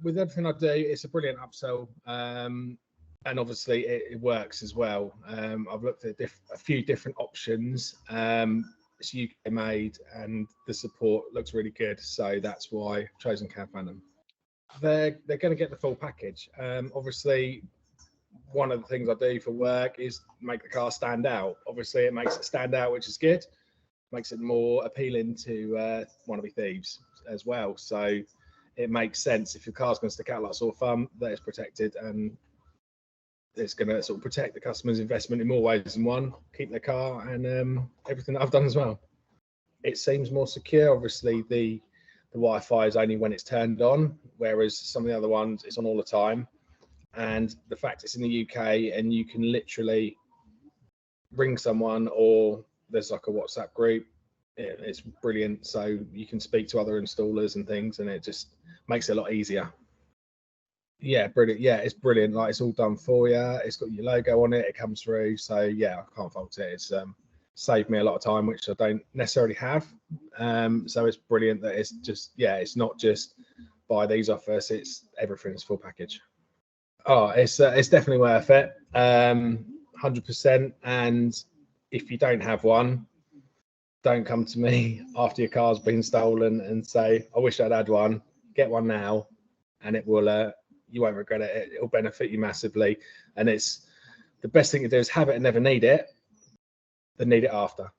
With everything I do, it's a brilliant upsell, and obviously it works as well. I've looked at a few different options. It's UK made, and the support looks really good, so that's why I've chosen Cadman. They're going to get the full package. Obviously, one of the things I do for work is make the car stand out. Obviously, it makes it stand out, which is good. Makes it more appealing to wannabe thieves as well. So it makes sense if your car's going to stick out like a sore thumb, that it's protected, and it's going to sort of protect the customer's investment in more ways than one. Keep their car and everything that I've done as well. It seems more secure. Obviously, the Wi-Fi is only when it's turned on, whereas some of the other ones it's on all the time. And the fact it's in the UK and you can literally ring someone, or there's like a WhatsApp group, it's brilliant. So you can speak to other installers and things, and it just makes it a lot easier. Yeah, brilliant. Yeah, it's brilliant. Like, it's all done for you. It's got your logo on it. It comes through. So yeah, I can't fault it. It's saved me a lot of time, which I don't necessarily have. So it's brilliant that it's just, yeah, it's not just buy these off us. It's everything's full package. Oh, it's definitely worth it. 100%. And if you don't have one, don't come to me after your car's been stolen and say, I wish I'd had one. Get one now, and it will, you won't regret it. It'll benefit you massively. And it's the best thing to do is have it and never need it, than need it after.